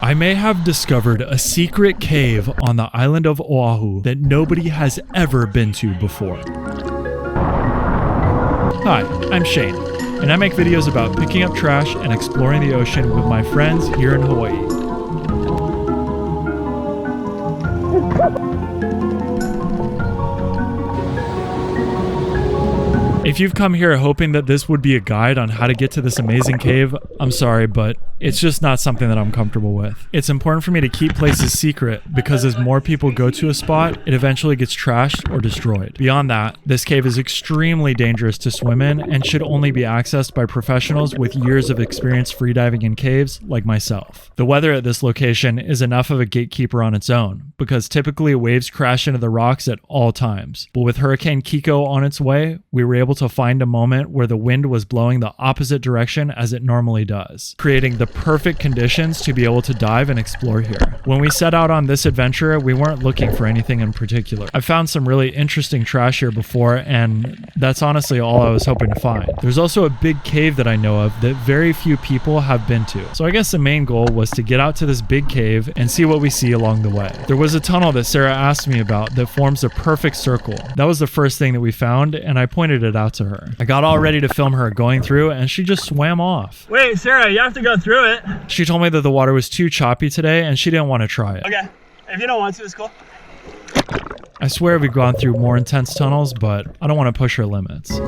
I may have discovered a secret cave on the island of Oahu that nobody has ever been to before. Hi, I'm Shane, and I make videos about picking up trash and exploring the ocean with my friends here in Hawaii. If you've come here hoping that this would be a guide on how to get to this amazing cave, I'm sorry, but it's just not something that I'm comfortable with. It's important for me to keep places secret because as more people go to a spot, it eventually gets trashed or destroyed. Beyond that, this cave is extremely dangerous to swim in and should only be accessed by professionals with years of experience freediving in caves like myself. The weather at this location is enough of a gatekeeper on its own because typically waves crash into the rocks at all times. But with Hurricane Kiko on its way, we were able to find a moment where the wind was blowing the opposite direction as it normally does, creating the perfect conditions to be able to dive and explore here. When we set out on this adventure, we weren't looking for anything in particular. I found some really interesting trash here before, and that's honestly all I was hoping to find. There's also a big cave that I know of that very few people have been to. So I guess the main goal was to get out to this big cave and see what we see along the way. There was a tunnel that Sarah asked me about that forms a perfect circle. That was the first thing that we found, and I pointed it out to her. I got all ready to film her going through, and she just swam off. Wait, Sarah, you have to go through it. She told me that the water was too choppy today and she didn't want to try it. Okay, if you don't want to, it's cool. I swear we've gone through more intense tunnels, but I don't want to push her limits.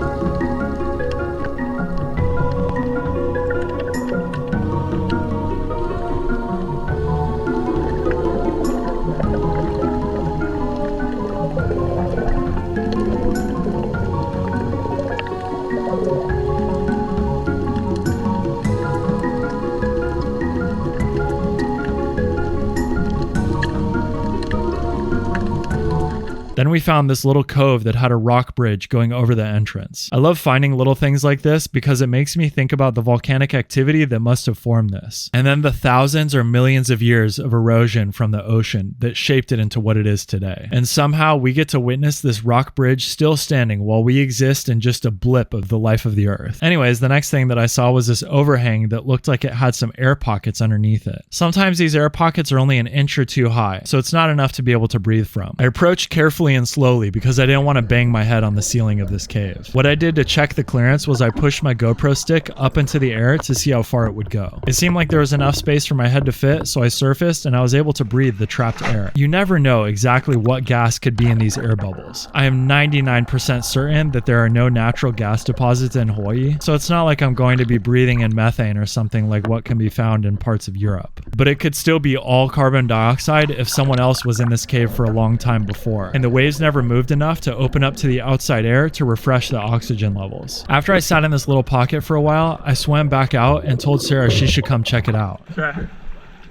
Then we found this little cove that had a rock bridge going over the entrance. I love finding little things like this because it makes me think about the volcanic activity that must have formed this. And then the thousands or millions of years of erosion from the ocean that shaped it into what it is today. And somehow we get to witness this rock bridge still standing while we exist in just a blip of the life of the earth. Anyways, the next thing that I saw was this overhang that looked like it had some air pockets underneath it. Sometimes these air pockets are only an inch or two high, so it's not enough to be able to breathe from. I approached carefully and slowly because I didn't want to bang my head on the ceiling of this cave. What I did to check the clearance was I pushed my GoPro stick up into the air to see how far it would go. It seemed like there was enough space for my head to fit, so I surfaced and I was able to breathe the trapped air. You never know exactly what gas could be in these air bubbles. I am 99% certain that there are no natural gas deposits in Hawaii, so it's not like I'm going to be breathing in methane or something like what can be found in parts of Europe. But it could still be all carbon dioxide if someone else was in this cave for a long time before, and the waves never moved enough to open up to the outside air to refresh the oxygen levels. After I sat in this little pocket for a while, I swam back out and told Sarah she should come check it out. Sure.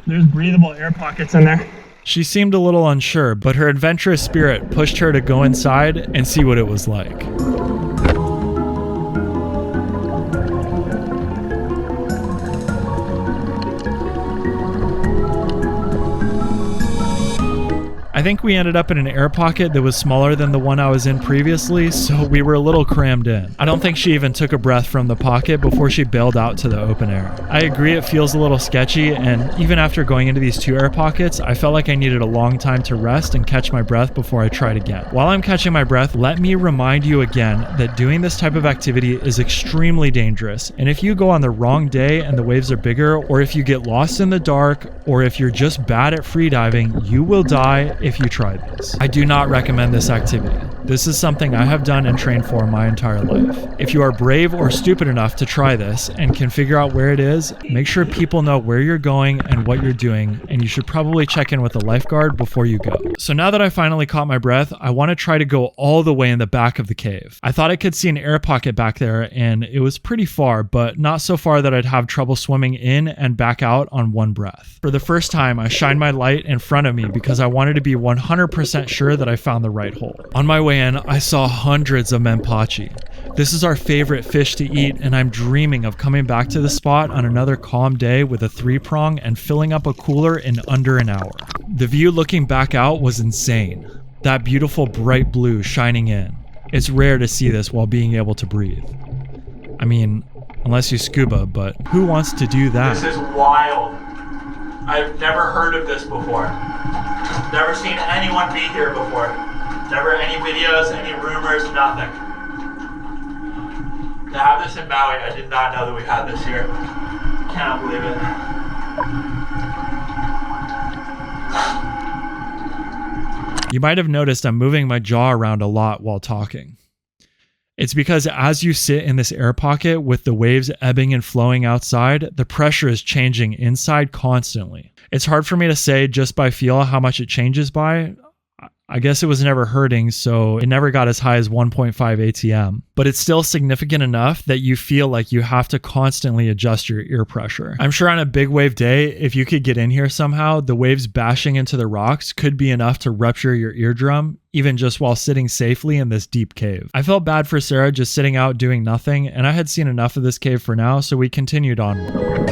There's breathable air pockets in there. She seemed a little unsure, but her adventurous spirit pushed her to go inside and see what it was like. I think we ended up in an air pocket that was smaller than the one I was in previously, so we were a little crammed in. I don't think she even took a breath from the pocket before she bailed out to the open air. I agree it feels a little sketchy, and even after going into these two air pockets, I felt like I needed a long time to rest and catch my breath before I tried again. While I'm catching my breath, let me remind you again that doing this type of activity is extremely dangerous, and if you go on the wrong day and the waves are bigger, or if you get lost in the dark, or if you're just bad at freediving, you will die if you try this. I do not recommend this activity. This is something I have done and trained for my entire life. If you are brave or stupid enough to try this and can figure out where it is, make sure people know where you're going and what you're doing, and you should probably check in with a lifeguard before you go. So now that I finally caught my breath, I want to try to go all the way in the back of the cave. I thought I could see an air pocket back there, and it was pretty far, but not so far that I'd have trouble swimming in and back out on one breath. For the first time, I shined my light in front of me because I wanted to be 100% sure that I found the right hole. On my way in, I saw hundreds of mempachi. This is our favorite fish to eat, and I'm dreaming of coming back to the spot on another calm day with a 3-prong and filling up a cooler in under an hour. The view looking back out was insane. That beautiful bright blue shining in. It's rare to see this while being able to breathe. I mean, unless you scuba, but who wants to do that? This is wild. I've never heard of this before. Never seen anyone be here before. Never any videos, any rumors, nothing. To have this in Maui, I did not know that we had this here. Cannot believe it. You might have noticed I'm moving my jaw around a lot while talking. It's because as you sit in this air pocket with the waves ebbing and flowing outside, the pressure is changing inside constantly. It's hard for me to say just by feel how much it changes by. I guess it was never hurting, so it never got as high as 1.5 ATM. But it's still significant enough that you feel like you have to constantly adjust your ear pressure. I'm sure on a big wave day, if you could get in here somehow, the waves bashing into the rocks could be enough to rupture your eardrum, even just while sitting safely in this deep cave. I felt bad for Sarah just sitting out doing nothing, and I had seen enough of this cave for now, so we continued onward.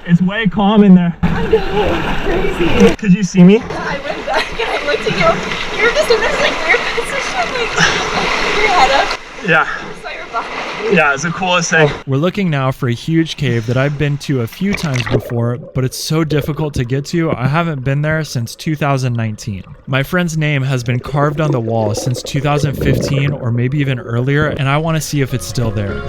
It's way calm in there. I know, it's crazy. Could you see me? I went back and I looked at you. You were just in this like weird position, like your head up. Yeah. I saw your body. Yeah, it's the coolest thing. We're looking now for a huge cave that I've been to a few times before, but it's so difficult to get to. I haven't been there since 2019. My friend's name has been carved on the wall since 2015 or maybe even earlier, and I want to see if it's still there.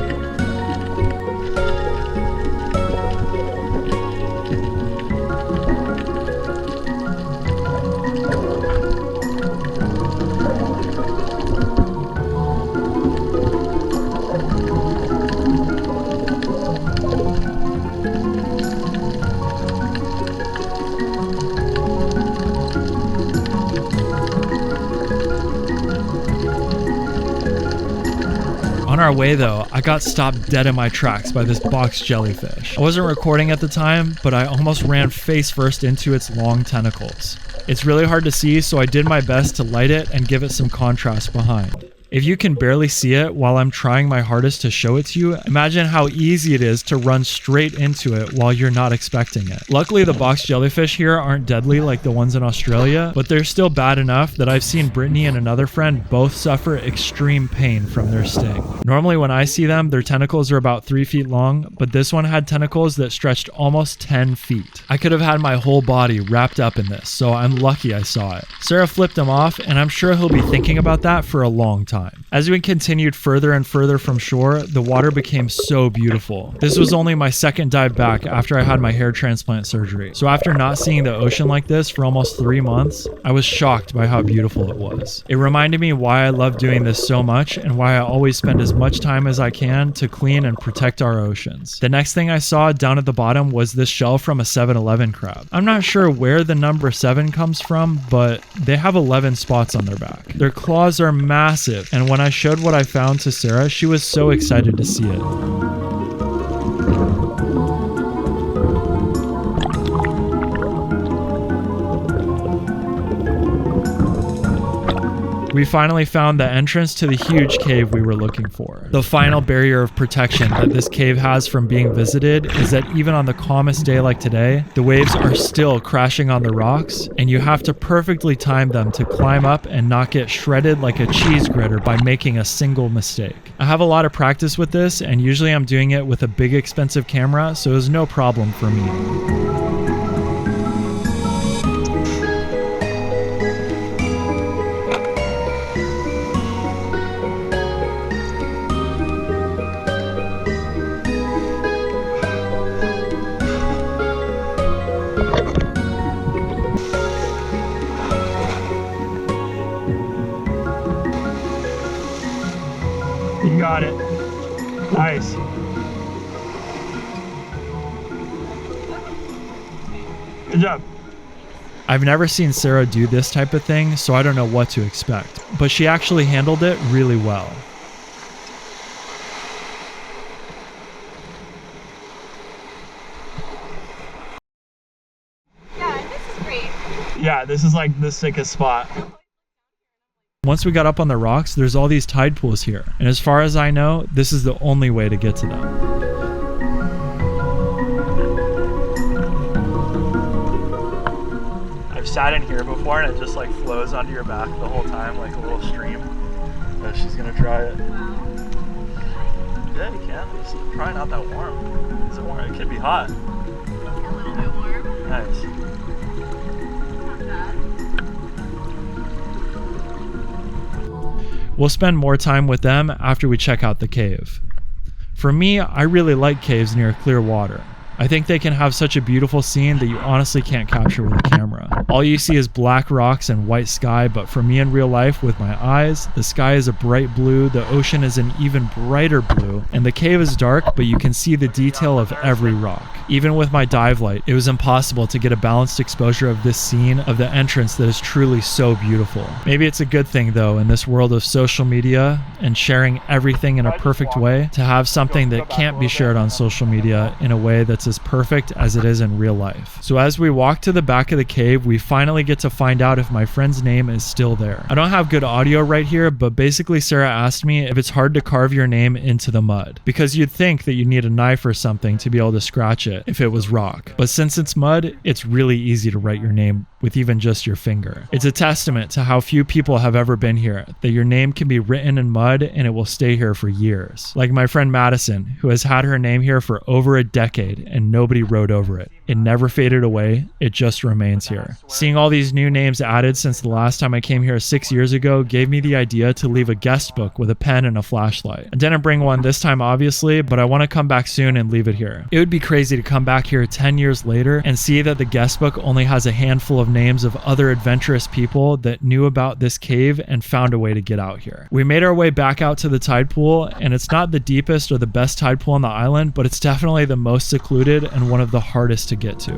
On our way though, I got stopped dead in my tracks by this box jellyfish. I wasn't recording at the time, but I almost ran face first into its long tentacles. It's really hard to see, so I did my best to light it and give it some contrast behind. If you can barely see it while I'm trying my hardest to show it to you, imagine how easy it is to run straight into it while you're not expecting it. Luckily, the box jellyfish here aren't deadly like the ones in Australia, but they're still bad enough that I've seen Brittany and another friend both suffer extreme pain from their sting. Normally when I see them, their tentacles are about 3 feet long, but this one had tentacles that stretched almost 10 feet. I could have had my whole body wrapped up in this, so I'm lucky I saw it. Sarah flipped him off, and I'm sure he'll be thinking about that for a long time. As we continued further and further from shore, the water became so beautiful. This was only my second dive back after I had my hair transplant surgery. So after not seeing the ocean like this for almost 3 months, I was shocked by how beautiful it was. It reminded me why I love doing this so much and why I always spend as much time as I can to clean and protect our oceans. The next thing I saw down at the bottom was this shell from a 7-Eleven crab. I'm not sure where the number 7 comes from, but they have 11 spots on their back. Their claws are massive, and when I showed what I found to Sarah, she was so excited to see it. We finally found the entrance to the huge cave we were looking for. The final barrier of protection that this cave has from being visited is that even on the calmest day like today, the waves are still crashing on the rocks, and you have to perfectly time them to climb up and not get shredded like a cheese grater by making a single mistake. I have a lot of practice with this, and usually I'm doing it with a big expensive camera, so it was no problem for me. You got it. Nice. Good job. I've never seen Sarah do this type of thing, so I don't know what to expect, but she actually handled it really well. Yeah, this is great. Yeah, this is like the sickest spot. Once we got up on the rocks, there's all these tide pools here, and as far as I know, this is the only way to get to them. I've sat in here before and it just like flows onto your back the whole time like a little stream. But she's gonna try it. Yeah, you can. It's probably not that warm. Is it warm? It could be hot. A little bit warm. Nice. Not bad. We'll spend more time with them after we check out the cave. For me, I really like caves near clear water. I think they can have such a beautiful scene that you honestly can't capture with a camera. All you see is black rocks and white sky, but for me in real life with my eyes, the sky is a bright blue, the ocean is an even brighter blue, and the cave is dark, but you can see the detail of every rock. Even with my dive light, it was impossible to get a balanced exposure of this scene of the entrance that is truly so beautiful. Maybe it's a good thing though in this world of social media and sharing everything in a perfect way to have something that can't be shared on social media in a way that's as perfect as it is in real life. So as we walk to the back of the cave, we finally get to find out if my friend's name is still there. I don't have good audio right here, but basically Sarah asked me if it's hard to carve your name into the mud, because you'd think that you need a knife or something to be able to scratch it if it was rock. But since it's mud, it's really easy to write your name with even just your finger. It's a testament to how few people have ever been here, that your name can be written in mud and it will stay here for years. Like my friend Madison, who has had her name here for over a decade and nobody wrote over it. It never faded away, it just remains here. Seeing all these new names added since the last time I came here 6 years ago gave me the idea to leave a guest book with a pen and a flashlight. I didn't bring one this time obviously, but I want to come back soon and leave it here. It would be crazy to come back here 10 years later and see that the guest book only has a handful of names of other adventurous people that knew about this cave and found a way to get out here. We made our way back out to the tide pool, and it's not the deepest or the best tide pool on the island, but it's definitely the most secluded and one of the hardest to get to.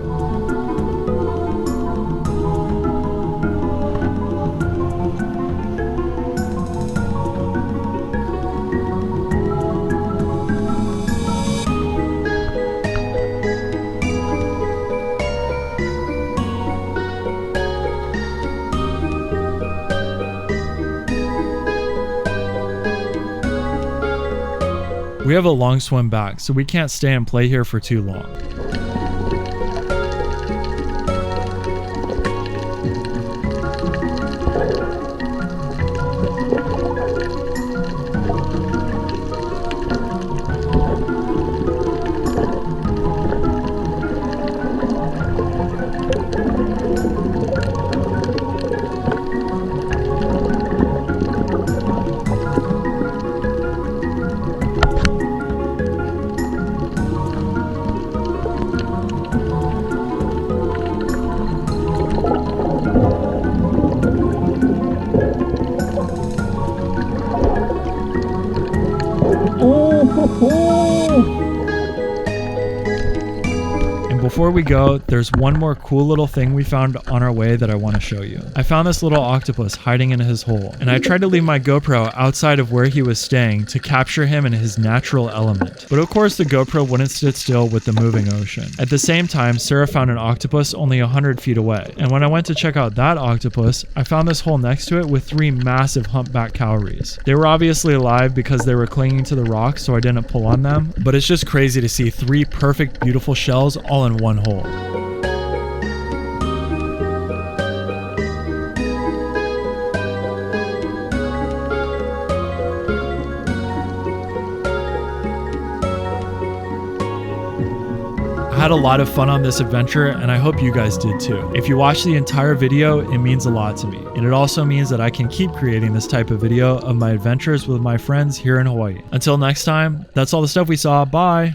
We have a long swim back, so we can't stay and play here for too long. And before we go, there's one more cool little thing we found on our way that I want to show you. I found this little octopus hiding in his hole, and I tried to leave my GoPro outside of where he was staying to capture him in his natural element. But of course the GoPro wouldn't sit still with the moving ocean. At the same time, Sarah found an octopus only 100 feet away, and when I went to check out that octopus, I found this hole next to it with 3 massive humpback cowries. They were obviously alive because they were clinging to the rocks, so I didn't pull on them, but it's just crazy to see 3 perfect, beautiful shells all in one hole. I had a lot of fun on this adventure, and I hope you guys did too. If you watch the entire video, it means a lot to me. And it also means that I can keep creating this type of video of my adventures with my friends here in Hawaii. Until next time, that's all the stuff we saw. Bye!